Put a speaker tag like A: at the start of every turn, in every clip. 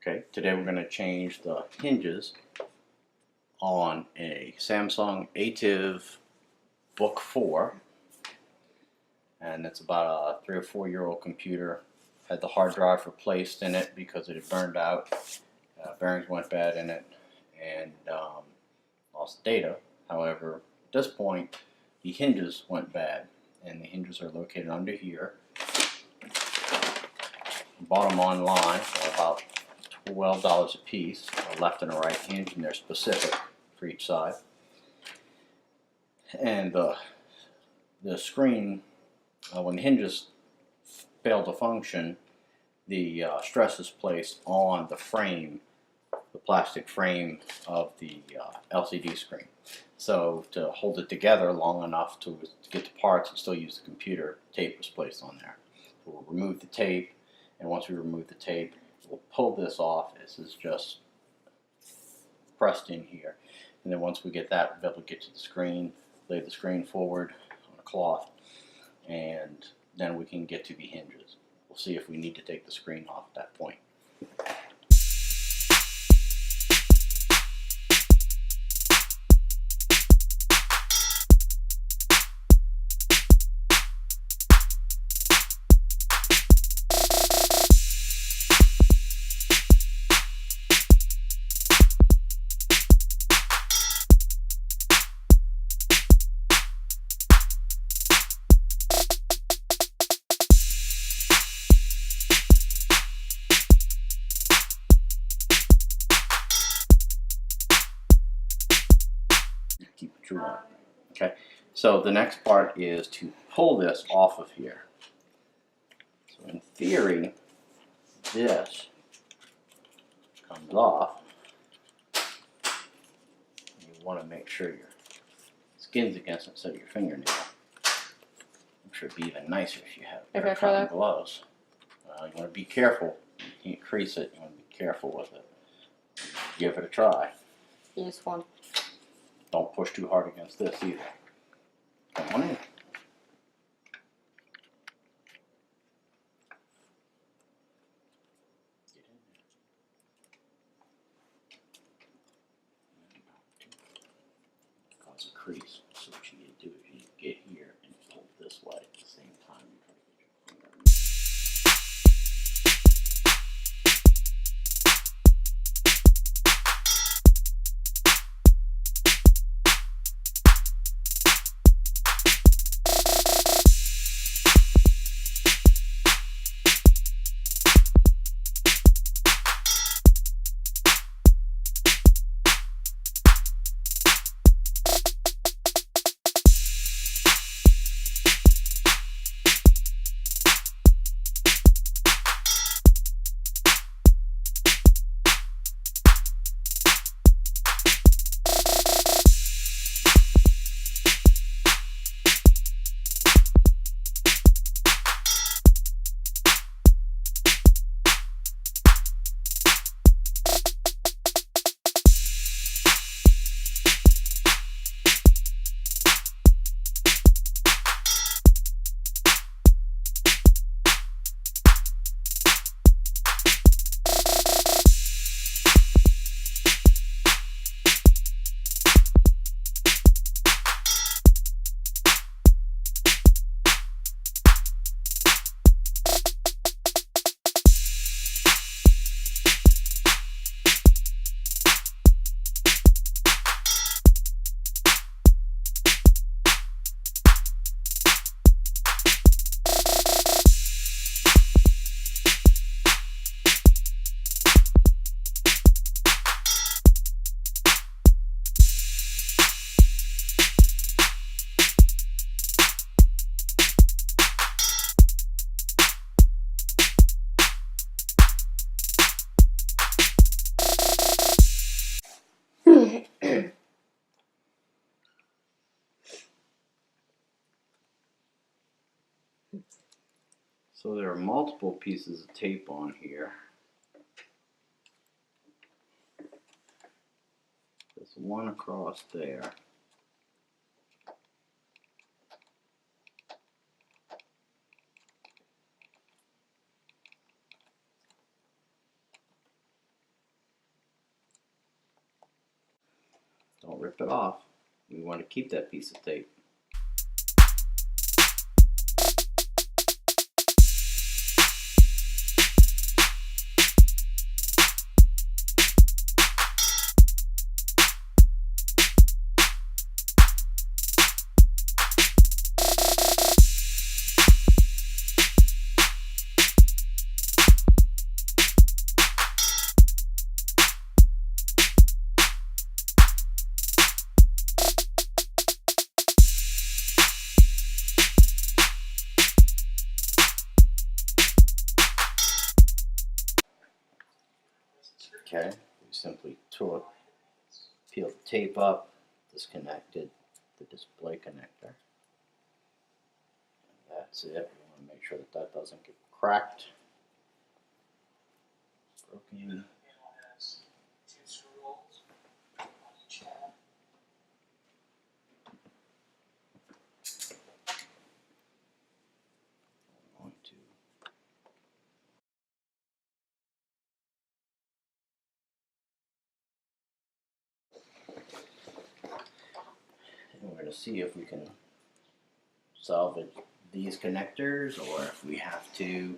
A: Okay, today we're going to change the hinges on a Samsung ATIV Book 4, and it's about a 3 or 4-year-old computer. Had the hard drive replaced in it because it had burned out. Bearings went bad in it and lost data. However, at this point, the hinges went bad, and the hinges are located under here. Bought them online for about $12 a piece, a left and a right hinge, and they're specific for each side. And the screen, when the hinges fail to function, the stress is placed on the frame, the plastic frame of the LCD screen. So to hold it together long enough to get the parts and still use the computer, tape was placed on there. So we'll remove the tape, and once we remove the tape, we'll pull this off. This is just pressed in here. And then once we get that, we'll be able to get to the screen, lay the screen forward on a cloth, and then we can get to the hinges. We'll see if we need to take the screen off at that point. Keep it true on. Okay, so the next part is to pull this off of here. So in theory, this comes off. You want to make sure your skin's against it instead of your fingernail. I'm sure it'd be even nicer if you have a pair of cotton gloves. You want to be careful. You can't crease it. You want to be careful with it. Give it a try.
B: Use one.
A: Don't push too hard against this either. Come on in. Cause a crease. So what you need to do is you get here and pull this way at the same time you try to get your finger. So there are multiple pieces of tape on here. There's one across there. rip it off. We want to keep that piece of tape. Okay, we simply peel the tape up, disconnected the display connector. That's it. We want to make sure that that doesn't get cracked, broken. And we're going to see if we can salvage these connectors or if we have to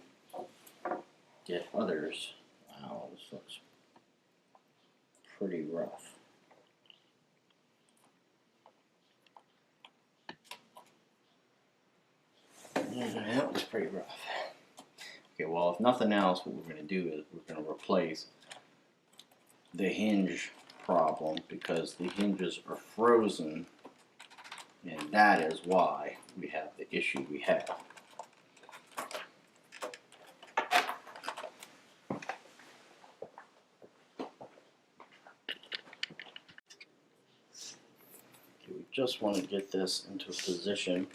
A: get others. Wow, this looks pretty rough. Yeah, that looks pretty rough. Okay, well, if nothing else, what we're going to do is we're going to replace the hinge problem because the hinges are frozen, and that is why we have the issue we have. Okay, we just want to get this into a position.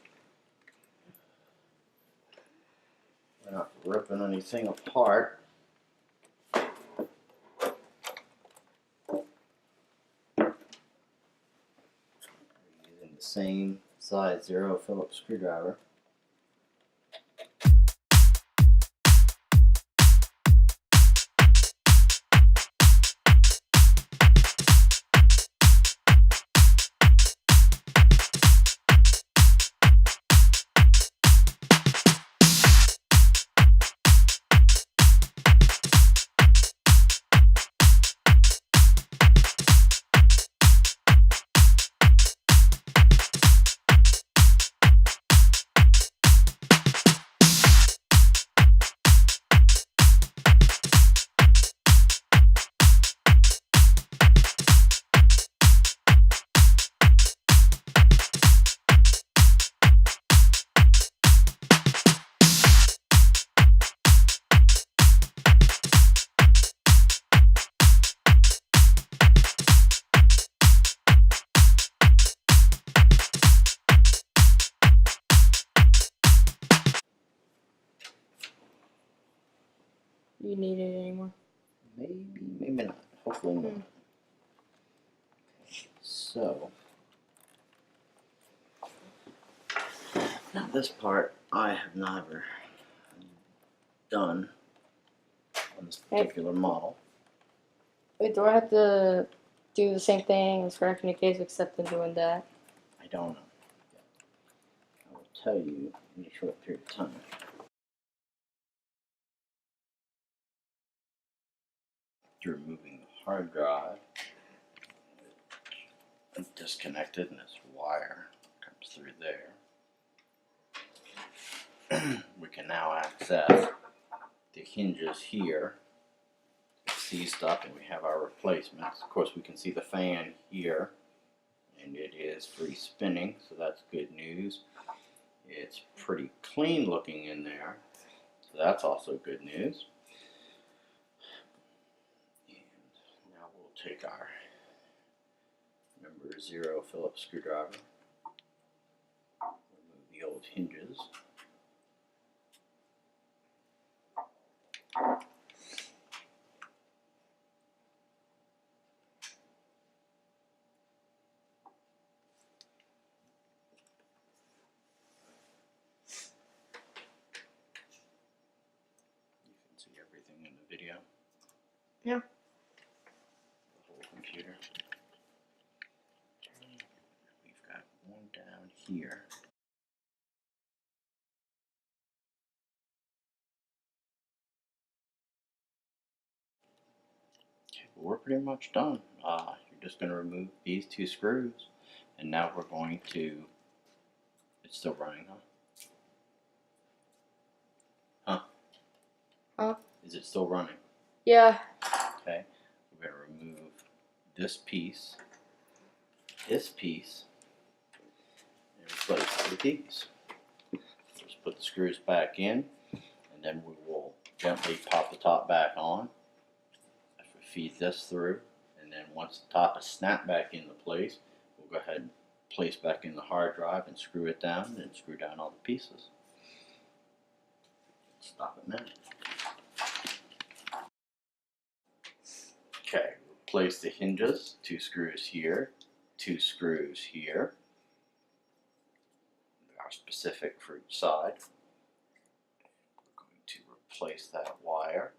A: We're not ripping anything apart. Using the same size 0 Phillips screwdriver.
B: Do you need it anymore?
A: Maybe, maybe not. Hopefully not. So, now this part I have never done on this particular model.
B: Wait, do I have to do the same thing as scratching the case except in doing that?
A: I don't know. I will tell you in a short period of time. Removing the hard drive, it's disconnected, and this wire comes through there. We can now access the hinges here. Seized up, and we have our replacements. Of course, we can see the fan here, and it is free spinning, so that's good news. It's pretty clean looking in there, so that's also good news. Now we'll take our number 0 Phillips screwdriver, remove the old hinges. You can see everything in the video.
B: Yeah.
A: The whole computer. here. Okay, well, we're pretty much done. You're just going to remove these two screws, and now we're going to. It's still running, huh?
B: Huh?
A: Is it still running?
B: Yeah.
A: Okay, we're going to remove this piece, and replace it with these. Just put the screws back in, and then we will gently pop the top back on. As we feed this through, and then once the top is snapped back into place, we'll go ahead and place back in the hard drive and screw it down, and screw down all the pieces. Stop it now. Okay, replace the hinges, 2 screws here, 2 screws here. They are specific for each side. We're going to replace that wire.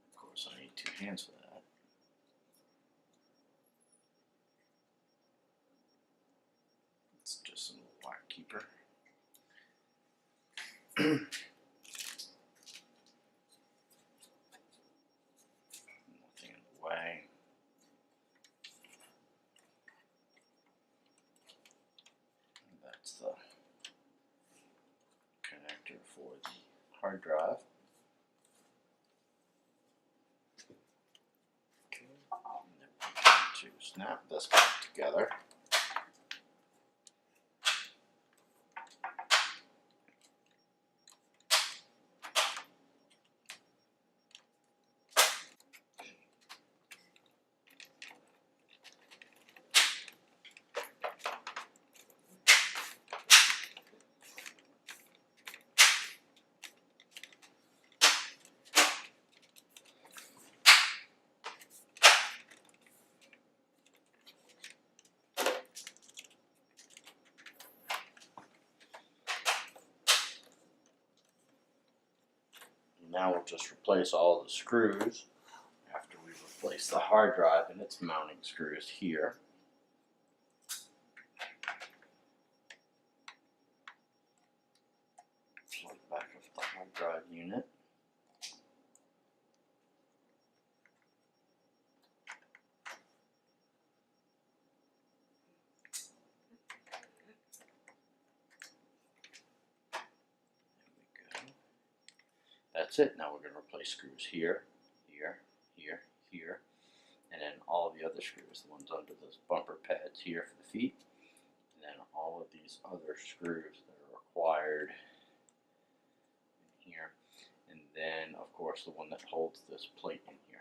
A: Of course, I need 2 hands for that. It's just a little wire keeper. Nothing in the way. That's the connector for the hard drive. Okay. And then we're going to snap this back together. Now we'll just replace all the screws after we replace the hard drive and its mounting screws here. Plug back up the hard drive unit. There we go. That's it. Now we're going to replace screws here, here, here, here, and then all of the other screws, the ones under those bumper pads here for the feet, and then all of these other screws that are required in here, and then of course the one that holds this plate in here.